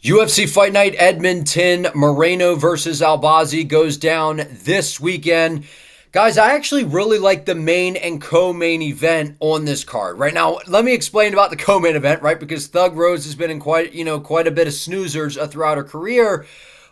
UFC Fight Night Edmonton, Moreno versus Albazi goes down this weekend. Guys, I actually really like the main and co-main event on this card. Right now, let me explain about the co-main event, right? Because Thug Rose has been in quite a bit of snoozers throughout her career.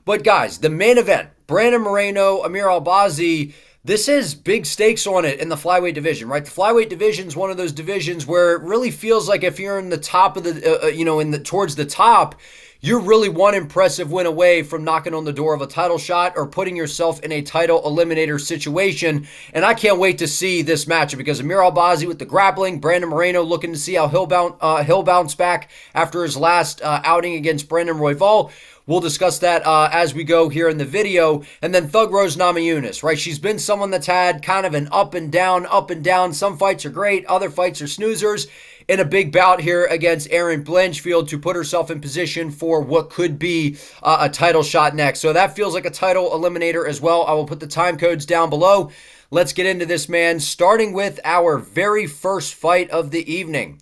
But guys, the main event, Brandon Moreno, Amir Albazi, this has big stakes on it in the flyweight division, right? The flyweight division is one of those divisions where it really feels like if you're in the top of the, towards the top, you're really one impressive win away from knocking on the door of a title shot or putting yourself in a title eliminator situation. And I can't wait to see this matchup because Amir Albazi with the grappling, Brandon Moreno looking to see how he'll bounce back after his last outing against Brandon Royval. We'll discuss that as we go here in the video. And then Rose Namajunas, right? She's been someone that's had kind of an up and down. Some fights are great, other fights are snoozers. In a big bout here against Blanchfield to put herself in position for what could be a title shot next. So that feels like a title eliminator as well. I will put the time codes down below. Let's get into this, man, starting with our very first fight of the evening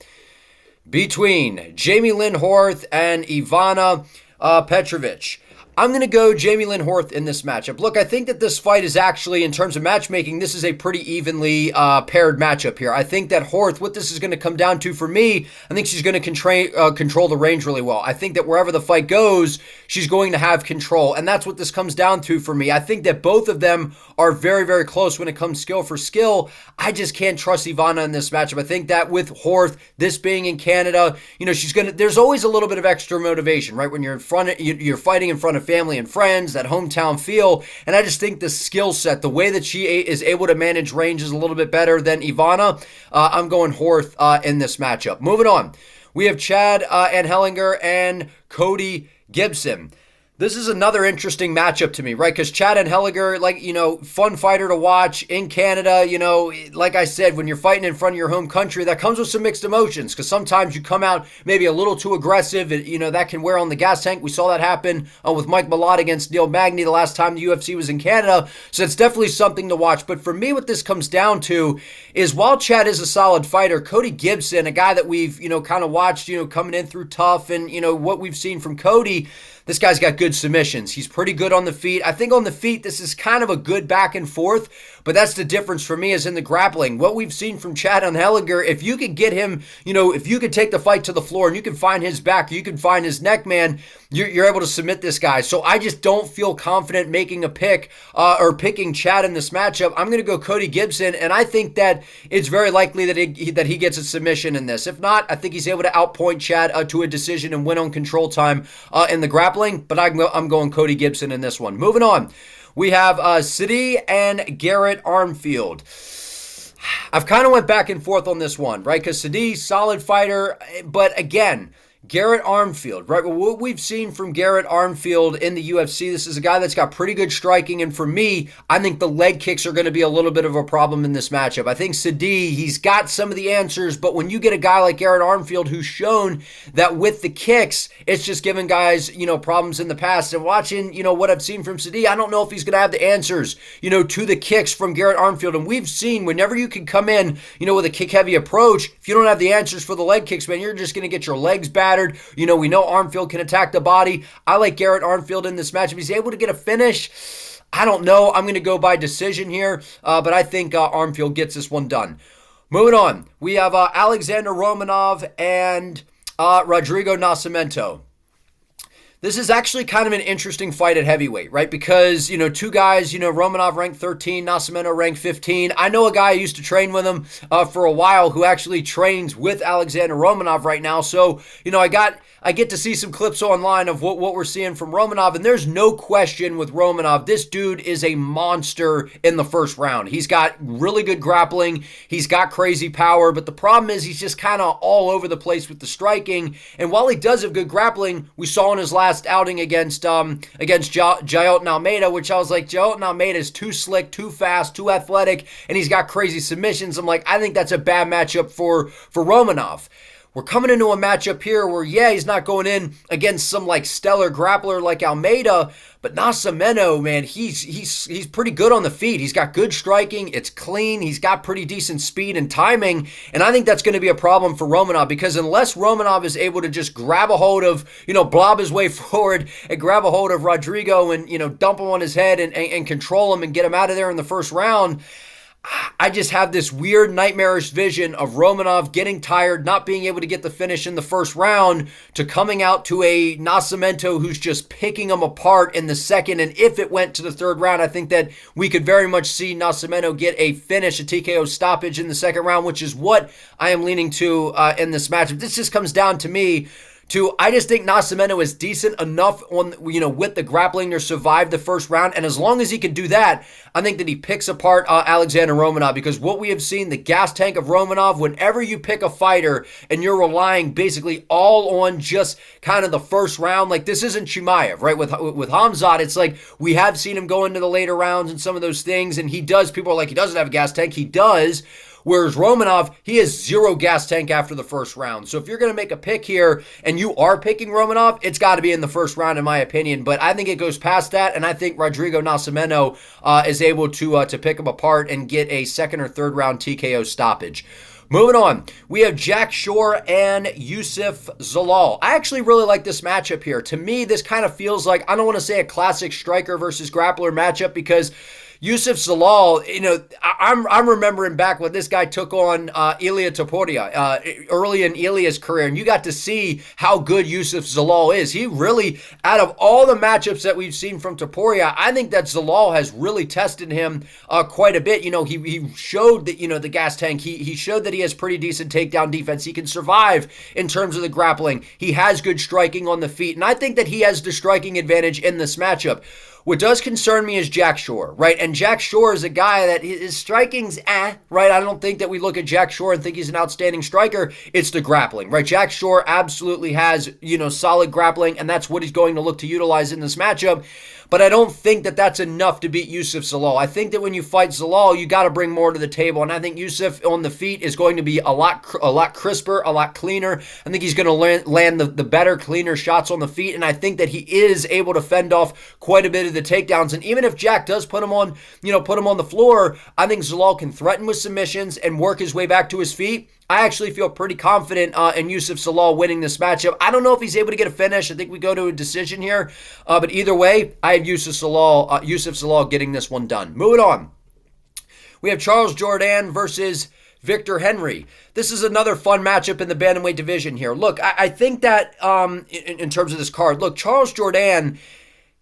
between Jamie Lynn Horth and Ivana Petrovic. I'm going to go Jamie Lynn Horth in this matchup. Look, I think that this fight is actually, in terms of matchmaking, this is a pretty evenly paired matchup here. I think that Horth, what this is going to come down to for me, I think she's going to control the range really well. I think that wherever the fight goes, she's going to have control, and that's what this comes down to for me. I think that both of them are very, very close when it comes skill for skill. I just can't trust Ivana in this matchup. I think that with Horth, this being in Canada, there's always a little bit of extra motivation, right? When you're you're fighting in front of family and friends, that hometown feel. And I just think the skill set, the way that she is able to manage range is a little bit better than Ivana. I'm going Horth in this matchup. Moving on, we have Chad Anheliger and Cody Gibson. This is another interesting matchup to me, right? Because Chad Anheliger, fun fighter to watch in Canada. Like I said, when you're fighting in front of your home country, that comes with some mixed emotions because sometimes you come out maybe a little too aggressive. And, that can wear on the gas tank. We saw that happen with Mike Malott against Neil Magny the last time the UFC was in Canada. So it's definitely something to watch. But for me, what this comes down to is while Chad is a solid fighter, Cody Gibson, a guy that we've, kind of watched, coming in through tough and, what we've seen from Cody, this guy's got good submissions. He's pretty good on the feet. I think on the feet, this is kind of a good back and forth, but that's the difference for me is in the grappling. What we've seen from Chad Anheliger, if you could get him, if you could take the fight to the floor and you can find his back, you can find his neck, man, you're able to submit this guy. So I just don't feel confident making a pick or picking Chad in this matchup. I'm going to go Cody Gibson, and I think that it's very likely that he gets a submission in this. If not, I think he's able to outpoint Chad to a decision and win on control time in the grappling, but I'm going Cody Gibson in this one. Moving on, we have Sidey and Garrett Armfield. I've kind of went back and forth on this one, right? Because Sidey, solid fighter, but again, Garrett Armfield, right? Well, what we've seen from Garrett Armfield in the UFC, this is a guy that's got pretty good striking, and for me, I think the leg kicks are going to be a little bit of a problem in this matchup. I think Sidey, he's got some of the answers, but when you get a guy like Garrett Armfield who's shown that with the kicks, it's just given guys, problems in the past, and watching, what I've seen from Sidey, I don't know if he's going to have the answers, to the kicks from Garrett Armfield, and we've seen whenever you can come in, with a kick-heavy approach, if you don't have the answers for the leg kicks, man, you're just going to get your legs battered. We know Armfield can attack the body. I like Garrett Armfield in this matchup. He's able to get a finish. I don't know. I'm going to go by decision here, but I think Armfield gets this one done. Moving on, we have Alexander Romanov and Rodrigo Nascimento. This is actually kind of an interesting fight at heavyweight, right? Because, two guys, Romanov ranked 13, Nascimento ranked 15. I know a guy who used to train with him for a while who actually trains with Alexander Romanov right now. So, I get to see some clips online of what we're seeing from Romanov, and there's no question with Romanov, this dude is a monster in the first round. He's got really good grappling, he's got crazy power, but the problem is he's just kind of all over the place with the striking, and while he does have good grappling, we saw in his last outing against Jourdain Almeida, which I was like, Jourdain Almeida is too slick, too fast, too athletic, and he's got crazy submissions. I'm like, I think that's a bad matchup for Romanov. we're coming into a matchup here where, yeah, he's not going in against some like stellar grappler like Almeida, but Nascimento, man, he's pretty good on the feet. He's got good striking. It's clean. He's got pretty decent speed and timing. And I think that's going to be a problem for Romanov, because unless Romanov is able to just grab a hold of, blob his way forward and grab a hold of Rodrigo and, dump him on his head and control him and get him out of there in the first round, I just have this weird nightmarish vision of Romanov getting tired, not being able to get the finish in the first round, to coming out to a Nascimento who's just picking him apart in the second. And if it went to the third round, I think that we could very much see Nascimento get a finish, a TKO stoppage in the second round, which is what I am leaning to in this matchup. This just comes down to me. I just think Nascimento is decent enough on, with the grappling to survive the first round. And as long as he can do that, I think that he picks apart Alexander Romanov, because what we have seen, the gas tank of Romanov, whenever you pick a fighter and you're relying basically all on just kind of the first round, like this isn't Chimaev, right? With Khamzat, it's like we have seen him go into the later rounds and some of those things. And people are like, he doesn't have a gas tank. He does. Whereas Romanov, he has zero gas tank after the first round. So if you're going to make a pick here and you are picking Romanov, it's got to be in the first round, in my opinion. But I think it goes past that, and I think Rodrigo Nascimento is able to pick him apart and get a second or third round TKO stoppage. Moving on, we have Jack Shore and Youssef Zalal. I actually really like this matchup here. To me, this kind of feels like, I don't want to say a classic striker versus grappler matchup, because Youssef Zalal, I'm remembering back when this guy took on Ilia Topuria early in Ilia's career, and you got to see how good Youssef Zalal is. He really, out of all the matchups that we've seen from Topuria, I think that Zalal has really tested him quite a bit. He showed that, the gas tank. He showed that he has pretty decent takedown defense. He can survive in terms of the grappling. He has good striking on the feet, and I think that he has the striking advantage in this matchup. What does concern me is Jack Shore, right? And Jack Shore is a guy that his striking's right? I don't think that we look at Jack Shore and think he's an outstanding striker. It's the grappling, right? Jack Shore absolutely has, solid grappling, and that's what he's going to look to utilize in this matchup. But I don't think that that's enough to beat Youssef Zalal. I think that when you fight Zalal, you got to bring more to the table. And I think Youssef on the feet is going to be a lot crisper, a lot cleaner. I think he's going to land the better, cleaner shots on the feet. And I think that he is able to fend off quite a bit of the takedowns. And even if Jack does put him on the floor, I think Zalal can threaten with submissions and work his way back to his feet. I actually feel pretty confident in Youssef Zalal winning this matchup. I don't know if he's able to get a finish. I think we go to a decision here. But either way, I have Youssef Zalal getting this one done. Moving on. We have Charles Jourdain versus Victor Henry. This is another fun matchup in the bantamweight division here. Look, I think that in terms of this card, look, Charles Jourdain,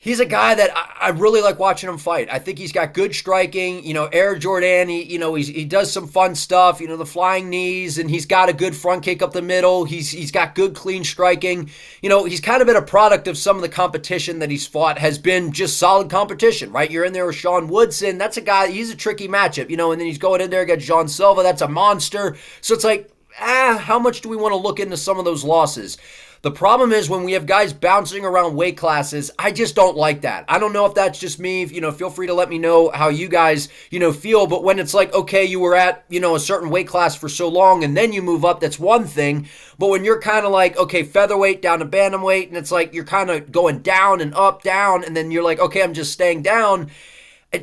he's a guy that I really like watching him fight. I think he's got good striking. Air Jourdain, he does some fun stuff, the flying knees, and he's got a good front kick up the middle. He's got good clean striking. He's kind of been a product of some of the competition that he's fought has been just solid competition, right? You're in there with Sean Woodson. That's a guy, he's a tricky matchup, and then he's going in there against John Silva. That's a monster. So it's like, how much do we want to look into some of those losses? The problem is when we have guys bouncing around weight classes, I just don't like that. I don't know if that's just me. Feel free to let me know how you guys, feel. But when it's like, okay, you were at, a certain weight class for so long and then you move up, that's one thing. But when you're kind of like, okay, featherweight down to bantamweight, and it's like you're kind of going down and up, down, and then you're like, okay, I'm just staying down.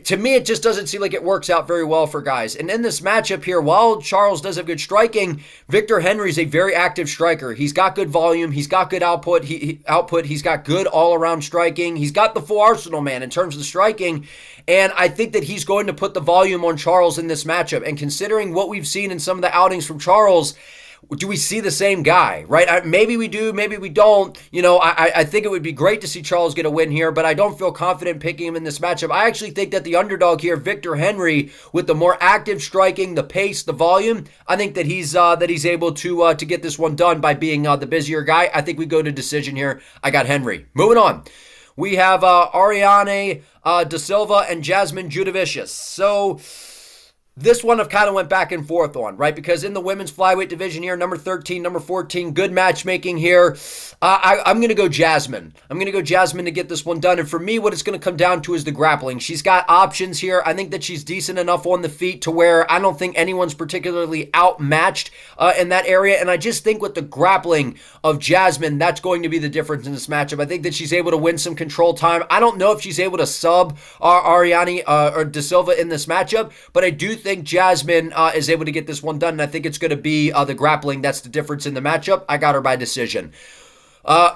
To me, it just doesn't seem like it works out very well for guys. And in this matchup here, while Charles does have good striking, Victor Henry's a very active striker. He's got good volume. He's got good output. He's got good all-around striking. He's got the full arsenal, man, in terms of the striking. And I think that he's going to put the volume on Charles in this matchup. And considering what we've seen in some of the outings from Charles, do we see the same guy, right? Maybe we do, maybe we don't. I think it would be great to see Charles get a win here, but I don't feel confident picking him in this matchup. I actually think that the underdog here, Victor Henry, with the more active striking, the pace, the volume, I think that he's able to get this one done by being the busier guy. I think we go to decision here. I got Henry. Moving on. We have Ariane Da Silva and Jasmine Jourdain. So This one I've kind of went back and forth on, right? Because in the women's flyweight division here, number 13, number 14, good matchmaking here. I'm going to go Jasmine. I'm going to go Jasmine to get this one done. And for me, what it's going to come down to is the grappling. She's got options here. I think that she's decent enough on the feet to where I don't think anyone's particularly outmatched in that area. And I just think with the grappling of Jasmine, that's going to be the difference in this matchup. I think that she's able to win some control time. I don't know if she's able to sub Ariane or De Silva in this matchup, but I do think Jasmine is able to get this one done, and I think it's going to be the grappling that's the difference in the matchup. I got her by decision.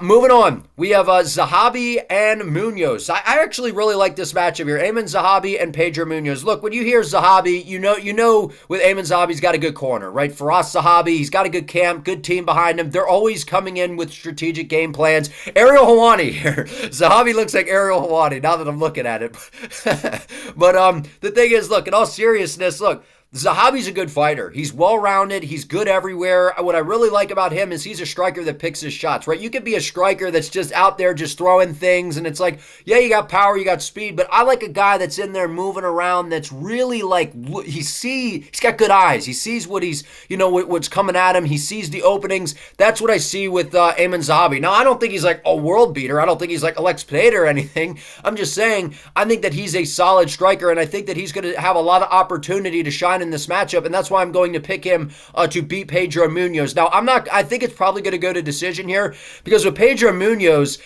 Moving on, we have Zahabi and Munhoz. I actually really like this matchup here. Aiemann Zahabi and Pedro Munhoz. Look, when you hear Zahabi, you know with Aiemann Zahabi, he's got a good corner, right? Firas Zahabi, he's got a good camp, good team behind him. They're always coming in with strategic game plans. Ariel Helwani here. Zahabi looks like Ariel Helwani now that I'm looking at it. But the thing is, look, in all seriousness, look, Zahabi's a good fighter. He's well-rounded. He's good everywhere. What I really like about him is he's a striker that picks his shots, right? You could be a striker that's just out there just throwing things, and it's like, yeah, you got power, you got speed, but I like a guy that's in there moving around that's really like, he's got good eyes. He sees what what's coming at him. He sees the openings. That's what I see with Aiemann Zahabi. Now, I don't think he's like a world beater. I don't think he's like Alex Pereira or anything. I'm just saying, I think that he's a solid striker, and I think that he's going to have a lot of opportunity to shine in this matchup, and that's why I'm going to pick him to beat Pedro Munhoz. Now, I think it's probably going to go to decision here, because with Pedro Munhoz,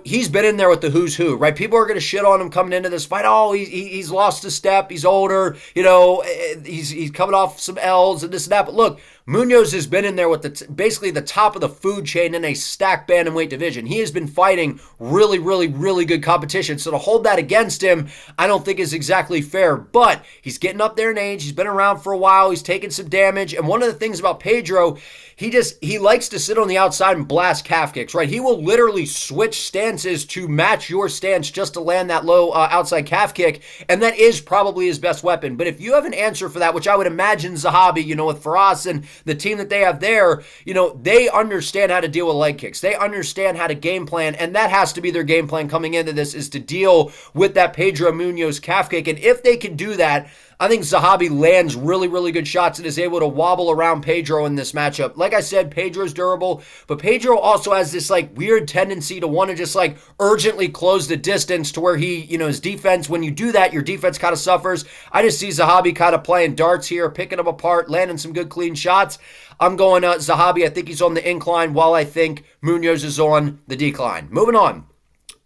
he's been in there with the who's who, right? People are going to shit on him coming into this fight. Oh, he's lost a step. He's older. He's coming off some L's and this and that. But look, Munhoz has been in there with basically the top of the food chain in a stacked bantamweight division. He has been fighting really, really, really good competition. So to hold that against him, I don't think is exactly fair. But he's getting up there in age. He's been around for a while. He's taken some damage. And one of the things about Pedro, he likes to sit on the outside and blast calf kicks, right? He will literally switch stances to match your stance just to land that low outside calf kick. And that is probably his best weapon. But if you have an answer for that, which I would imagine Zahabi, with Firas and the team that they have there, they understand how to deal with leg kicks. They understand how to game plan, and that has to be their game plan coming into this, is to deal with that Pedro Munhoz calf kick. And if they can do that, I think Zahabi lands really, really good shots and is able to wobble around Pedro in this matchup. Like I said, Pedro's durable, but Pedro also has this weird tendency to want to just urgently close the distance to where his defense, when you do that, your defense kind of suffers. I just see Zahabi kind of playing darts here, picking them apart, landing some good clean shots. I'm going Zahabi. I think he's on the incline, while I think Munhoz is on the decline. Moving on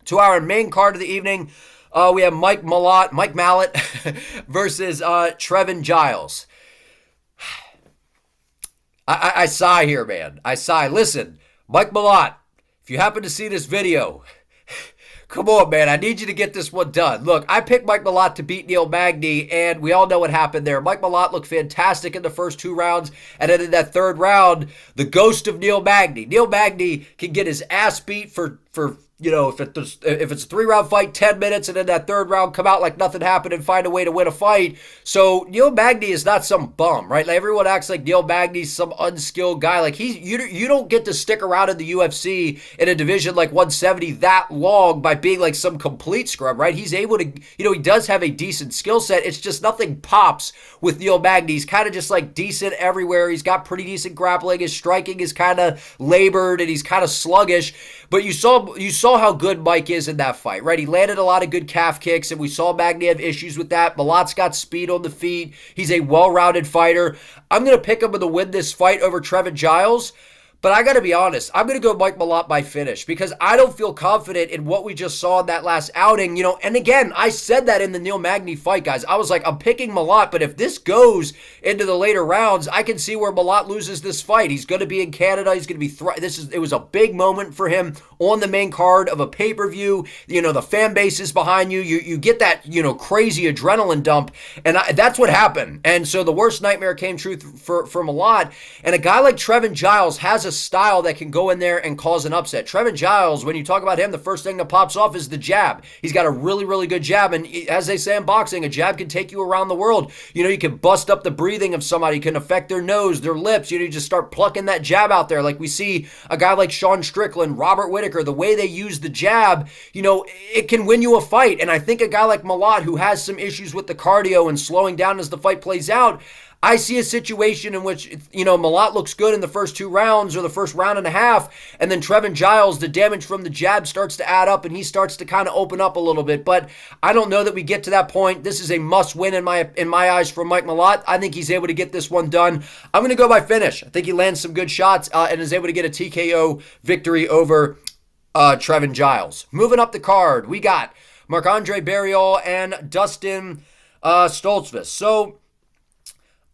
to our main card of the evening. We have Mike Malott versus Trevin Giles. I sigh here, man. I sigh. Listen, Mike Malott, if you happen to see this video, come on, man. I need you to get this one done. Look, I picked Mike Malott to beat Neil Magny, and we all know what happened there. Mike Malott looked fantastic in the first two rounds, and then in that third round, the ghost of Neil Magny. Neil Magny can get his ass beat for if it's a 3-round fight, 10 minutes, and then that third round come out like nothing happened and find a way to win a fight. So Neil Magny is not some bum, right? Everyone acts like Neil Magny's some unskilled guy. You don't get to stick around in the UFC in a division like 170 that long by being some complete scrub, right? He's able to, he does have a decent skill set. It's just nothing pops with Neil Magny. He's kind of just decent everywhere. He's got pretty decent grappling. His striking is kind of labored and he's kind of sluggish. But you saw how good Mike is in that fight, right? He landed a lot of good calf kicks, and we saw Magny have issues with that. Malott's got speed on the feet. He's a well-rounded fighter. I'm going to pick him to win this fight over Trevin Giles. But I got to be honest, I'm going to go Mike Malott by finish, because I don't feel confident in what we just saw in that last outing. And again, I said that in the Neil Magny fight, guys. I was like, I'm picking Malott, but if this goes into the later rounds, I can see where Malott loses this fight. He's going to be in Canada. He's going to be it was a big moment for him on the main card of a pay-per-view. The fan base is behind you. You get that, crazy adrenaline dump, and that's what happened. And so the worst nightmare came true for Malott. And a guy like Trevin Giles has a style that can go in there and cause an upset. Trevin Giles, when you talk about him, the first thing that pops off is the jab. He's got a really, really good jab, and as they say in boxing, a jab can take you around the world. You can bust up the breathing of somebody, you can affect their nose, their lips. You just start plucking that jab out there, like we see a guy like Sean Strickland, Robert Whittaker, Anheliger, the way they use the jab, it can win you a fight. And I think a guy like Malott, who has some issues with the cardio and slowing down as the fight plays out, I see a situation in which, Malott looks good in the first 2 rounds or the first round and a half, and then Trevin Giles, the damage from the jab starts to add up and he starts to kind of open up a little bit. But I don't know that we get to that point. This is a must-win in my eyes for Mike Malott. I think he's able to get this one done. I'm going to go by finish. I think he lands some good shots and is able to get a TKO victory over Trevin Giles. Moving up the card, we got Marc-Andre Barriault and Dustin Stoltzfus. So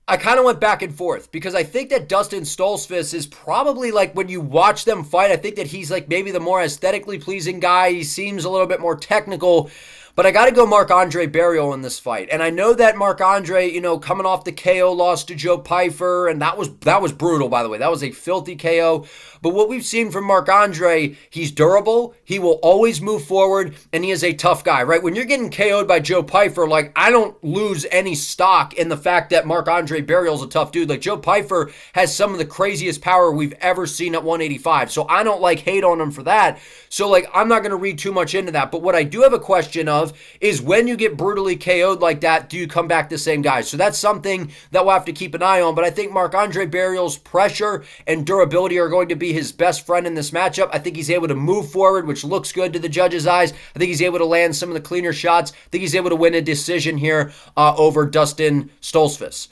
I kind of went back and forth because I think that Dustin Stoltzfus is probably, like, when you watch them fight, I think that he's like maybe the more aesthetically pleasing guy. He seems a little bit more technical. But I got to go Marc-Andre Barriault in this fight. And I know that Marc-Andre, coming off the KO loss to Joe Pyfer, and that was brutal, by the way. That was a filthy KO. But what we've seen from Marc-Andre, he's durable, he will always move forward, and he is a tough guy, right? When you're getting KO'd by Joe Pyfer, like, I don't lose any stock in the fact that Marc-Andre Barriault's a tough dude. Like, Joe Pyfer has some of the craziest power we've ever seen at 185. So I don't, hate on him for that. So, I'm not going to read too much into that. But what I do have a question of is when you get brutally KO'd like that, do you come back the same guy? So that's something that we'll have to keep an eye on. But I think Marc-Andre Barriault's pressure and durability are going to be his best friend in this matchup. I think he's able to move forward, which looks good to the judges' eyes. I think he's able to land some of the cleaner shots. I think he's able to win a decision here over Dustin Stoltzfus.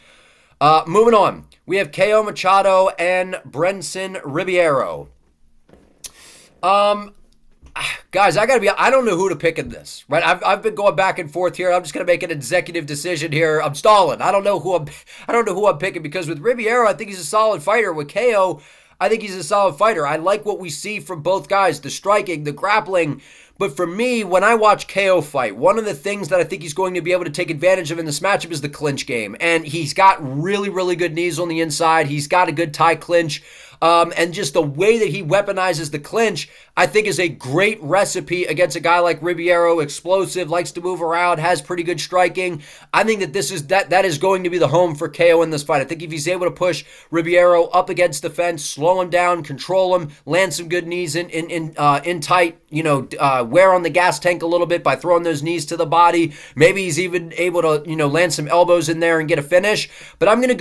Moving on, we have KO Machado and Brenson Ribeiro. Guys, I don't know who to pick in this, right? I've been going back and forth here. I'm just going to make an executive decision here. I'm stalling. I don't know who I'm picking because with Ribeiro, I think he's a solid fighter. With KO, I think he's a solid fighter. I like what we see from both guys, the striking, the grappling. But for me, when I watch KO fight, one of the things that I think he's going to be able to take advantage of in this matchup is the clinch game. And he's got really, really good knees on the inside. He's got a good tie clinch. And just the way that he weaponizes the clinch, I think is a great recipe against a guy like Ribeiro, explosive, likes to move around, has pretty good striking. I think that that is going to be the home for KO in this fight. I think if he's able to push Ribeiro up against the fence, slow him down, control him, land some good knees in tight, wear on the gas tank a little bit by throwing those knees to the body. Maybe he's even able to, land some elbows in there and get a finish. But I'm going to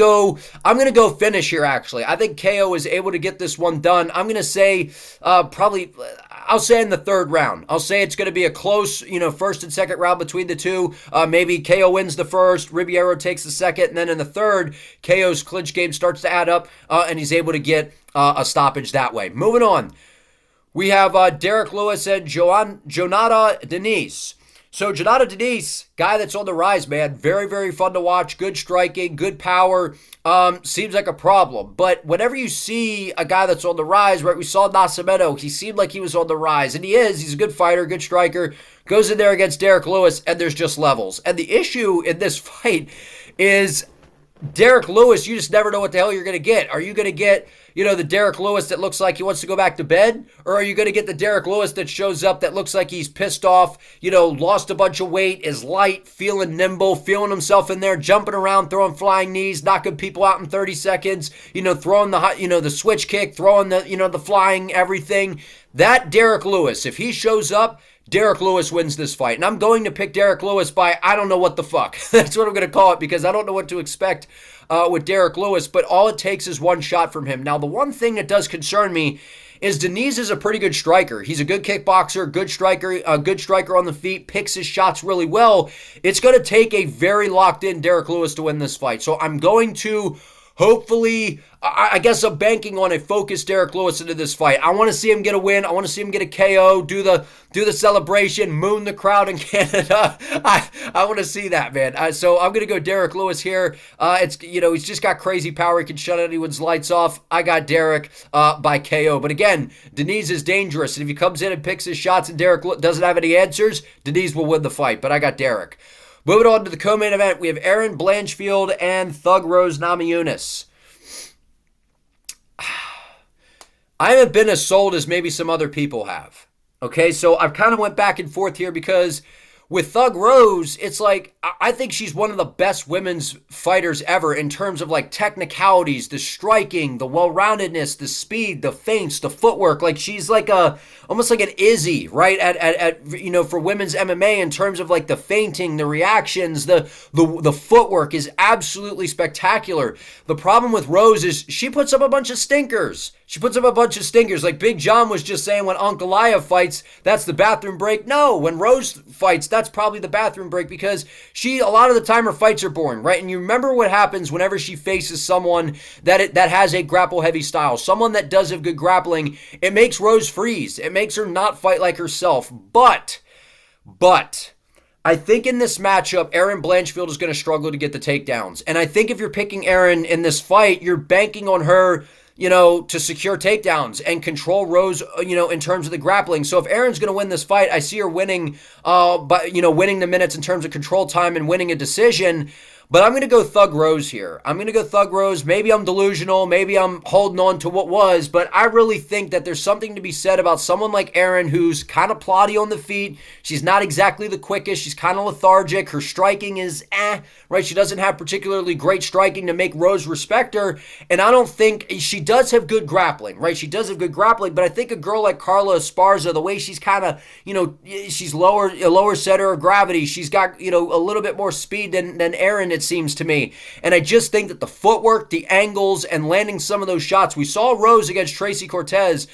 go finish here, actually. I think KO is able to get this one done. I'm going to say I'll say in the 3rd round. I'll say it's going to be a close, first and second round between the two. Maybe KO wins the first, Ribeiro takes the second, and then in the third, KO's clinch game starts to add up, and he's able to get a stoppage that way. Moving on, we have Derrick Lewis and Jourdain Diniz. So Jourdain Diniz, guy that's on the rise, man. Very, very fun to watch. Good striking, good power. Seems like a problem. But whenever you see a guy that's on the rise, right, we saw Nascimento. He seemed like he was on the rise. And he is. He's a good fighter, good striker. Goes in there against Derrick Lewis, and there's just levels. And the issue in this fight is Derrick Lewis, you just never know what the hell you're going to get. Are you going to get, the Derrick Lewis that looks like he wants to go back to bed? Or are you going to get the Derrick Lewis that shows up that looks like he's pissed off, lost a bunch of weight, is light, feeling nimble, feeling himself in there, jumping around, throwing flying knees, knocking people out in 30 seconds, throwing the switch kick, throwing the flying everything. That Derrick Lewis, if he shows up, Derrick Lewis wins this fight. And I'm going to pick Derrick Lewis by I don't know what the fuck. That's what I'm going to call it because I don't know what to expect with Derrick Lewis, but all it takes is one shot from him. Now, the one thing that does concern me is Diniz is a pretty good striker. He's a good kickboxer, good striker on the feet, picks his shots really well. It's going to take a very locked-in Derrick Lewis to win this fight. So I'm going to hopefully, I guess I'm banking on a focused Derrick Lewis into this fight. I want to see him get a win. I want to see him get a KO, do the celebration, moon the crowd in Canada. I want to see that, man. So I'm going to go Derrick Lewis here. He's just got crazy power. He can shut anyone's lights off. I got Derrick by KO. But again, Diniz is dangerous. And if he comes in and picks his shots and Derrick doesn't have any answers, Diniz will win the fight. But I got Derrick. Moving on to the co-main event, we have Aaron Blanchfield and Thug Rose Namajunas. I haven't been as sold as maybe some other people have. Okay, so I've kind of went back and forth here because with Thug Rose, it's like, I think she's one of the best women's fighters ever in terms of like technicalities, the striking, the well-roundedness, the speed, the feints, the footwork. Like she's like almost like an Izzy, right? At for women's MMA in terms of like the feinting, the reactions, the footwork is absolutely spectacular. The problem with Rose is she puts up a bunch of stinkers. Like Big John was just saying when Anheliger fights, that's the bathroom break. No, when Rose fights, that's probably the bathroom break because a lot of the time her fights are boring, right? And you remember what happens whenever she faces someone that has a grapple heavy style, someone that does have good grappling, it makes Rose freeze. It makes her not fight like herself. But I think in this matchup, Erin Blanchfield is going to struggle to get the takedowns. And I think if you're picking Erin in this fight, you're banking on her to secure takedowns and control Rose, in terms of the grappling. So if Erin's going to win this fight, I see her winning, winning the minutes in terms of control time and winning a decision. But I'm going to go Thug Rose here. Maybe I'm delusional. Maybe I'm holding on to what was. But I really think that there's something to be said about someone like Erin who's kind of plotty on the feet. She's not exactly the quickest. She's kind of lethargic. Her striking is right? She doesn't have particularly great striking to make Rose respect her. And I don't think she does have good grappling, right? She does have good grappling. But I think a girl like Carla Esparza, the way she's kind of, she's lower center of gravity. She's got, a little bit more speed than Erin, it seems to me. And I just think that the footwork, the angles, and landing some of those shots. We saw Rose against Tracy Cortez,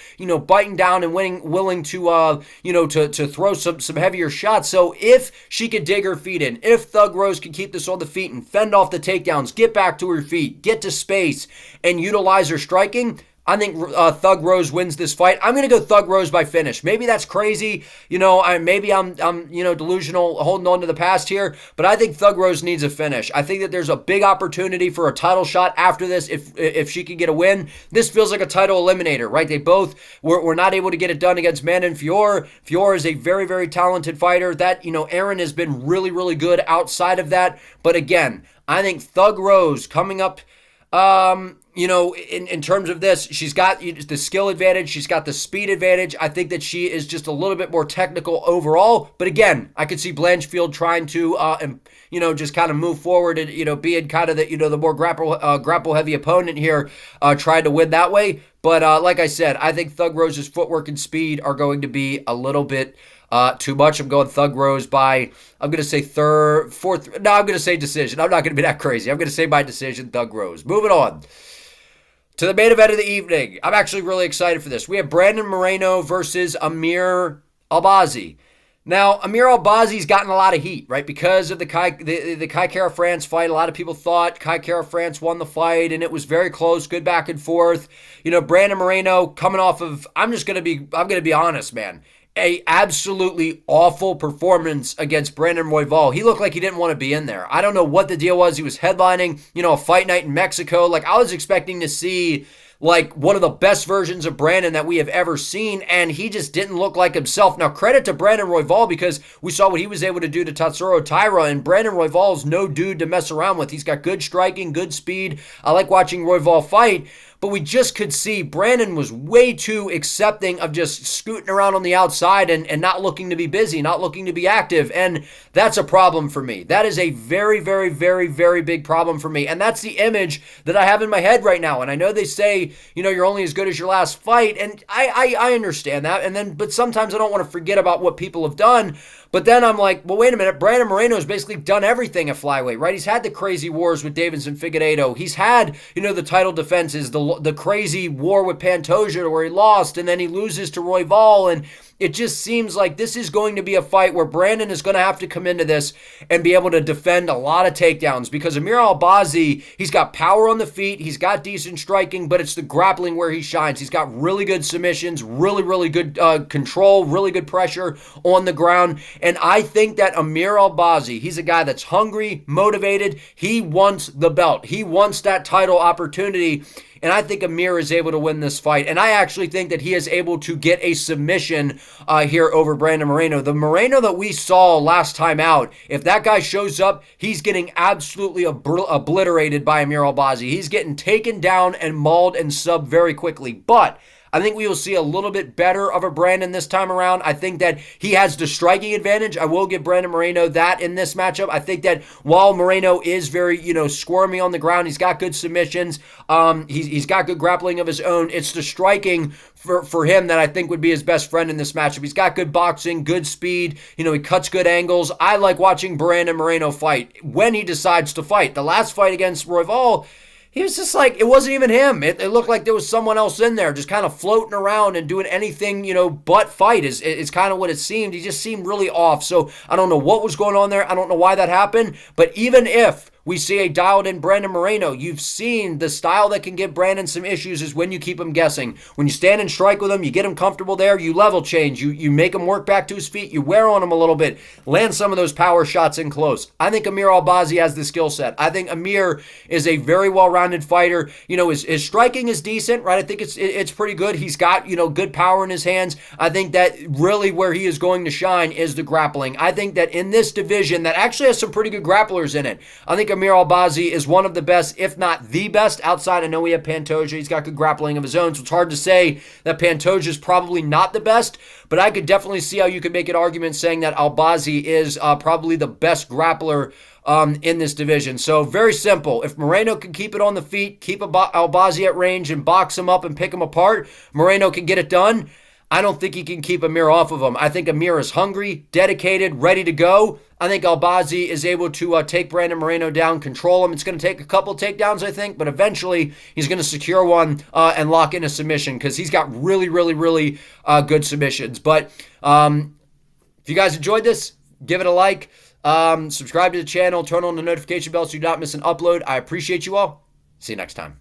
biting down and willing to, to throw some heavier shots. So if she could dig her feet in, if Thug Rose can keep this on the feet and fend off the takedowns, get back to her feet, get to space, and utilize her striking, I think Thug Rose wins this fight. I'm going to go Thug Rose by finish. Maybe that's crazy. Maybe I'm delusional, holding on to the past here, but I think Thug Rose needs a finish. I think that there's a big opportunity for a title shot after this if she can get a win. This feels like a title eliminator, right? They both were not able to get it done against Manon Fior. Fior is a very, very talented fighter. That, Erin has been really, really good outside of that. But again, I think Thug Rose coming up, in terms of this, she's got the skill advantage. She's got the speed advantage. I think that she is just a little bit more technical overall. But again, I could see Blanchfield trying to, just kind of move forward and, being kind of the more grapple heavy opponent here, trying to win that way. But like I said, I think Thug Rose's footwork and speed are going to be a little bit too much. I'm going Thug Rose by, I'm going to say I'm going to say decision. I'm not going to be that crazy. I'm going to say by decision, Thug Rose. Moving on to the main event of the evening. I'm actually really excited for this. We have Brandon Moreno versus Amir Albazi. Now, Amir Albazi's gotten a lot of heat, right? Because of the Kai Kara-France fight. A lot of people thought Kai Kara-France won the fight, and it was very close, good back and forth. Brandon Moreno coming off of, I'm going to be honest, man. A absolutely awful performance against Brandon Royval. He looked like he didn't want to be in there. I don't know what the deal was. He was headlining, a fight night in Mexico. Like, I was expecting to see like one of the best versions of Brandon that we have ever seen, and he just didn't look like himself. Now, credit to Brandon Royval because we saw what he was able to do to Tatsuro Taira, and Brandon Royval is no dude to mess around with. He's got good striking, good speed. I like watching Royval fight. But we just could see Brandon was way too accepting of just scooting around on the outside and not looking to be busy, not looking to be active. And that's a problem for me. That is a very, very, very, very big problem for me. And that's the image that I have in my head right now. And I know they say, you're only as good as your last fight. And I understand that. But sometimes I don't want to forget about what people have done. But then I'm like, well, wait a minute. Brandon Moreno's basically done everything at flyweight, right? He's had the crazy wars with Davidson Figueiredo. He's had, the title defenses, the crazy war with Pantoja where he lost, and then he loses to Royval, and it just seems like this is going to be a fight where Brandon is going to have to come into this and be able to defend a lot of takedowns because Amir Albazi, he's got power on the feet, he's got decent striking, but it's the grappling where he shines. He's got really good submissions, really, really good control, really good pressure on the ground, and I think that Amir Albazi, he's a guy that's hungry, motivated, he wants the belt, he wants that title opportunity. And I think Amir is able to win this fight. And I actually think that he is able to get a submission here over Brandon Moreno. The Moreno that we saw last time out, if that guy shows up, he's getting absolutely obliterated by Amir Albazi. He's getting taken down and mauled and subbed very quickly. But I think we will see a little bit better of a Brandon this time around. I think that he has the striking advantage. I will give Brandon Moreno that in this matchup. I think that while Moreno is very, squirmy on the ground, he's got good submissions. He's got good grappling of his own. It's the striking for him that I think would be his best friend in this matchup. He's got good boxing, good speed. He cuts good angles. I like watching Brandon Moreno fight when he decides to fight. The last fight against Royval, he was just like, it wasn't even him. It looked like there was someone else in there just kind of floating around and doing anything, but fight is kind of what it seemed. He just seemed really off. So I don't know what was going on there. I don't know why that happened. But even if we see a dialed-in Brandon Moreno, you've seen the style that can give Brandon some issues is when you keep him guessing. When you stand and strike with him, you get him comfortable there, you level change, you make him work back to his feet, you wear on him a little bit, land some of those power shots in close. I think Amir Albazi has the skill set. I think Amir is a very well-rounded fighter. His striking is decent, right? I think it's pretty good. He's got, good power in his hands. I think that really where he is going to shine is the grappling. I think that in this division that actually has some pretty good grapplers in it, I think Amir Albazi is one of the best, if not the best, outside. I know we have Pantoja. He's got good grappling of his own, so it's hard to say that Pantoja is probably not the best, but I could definitely see how you could make an argument saying that Albazi is probably the best grappler in this division. So very simple. If Moreno can keep it on the feet, keep Albazi at range and box him up and pick him apart, Moreno can get it done. I don't think he can keep Amir off of him. I think Amir is hungry, dedicated, ready to go. I think Albazi is able to take Brandon Moreno down, control him. It's going to take a couple takedowns, I think, but eventually he's going to secure one and lock in a submission because he's got really, really, really good submissions. But if you guys enjoyed this, give it a like. Subscribe to the channel, turn on the notification bell so you do not miss an upload. I appreciate you all. See you next time.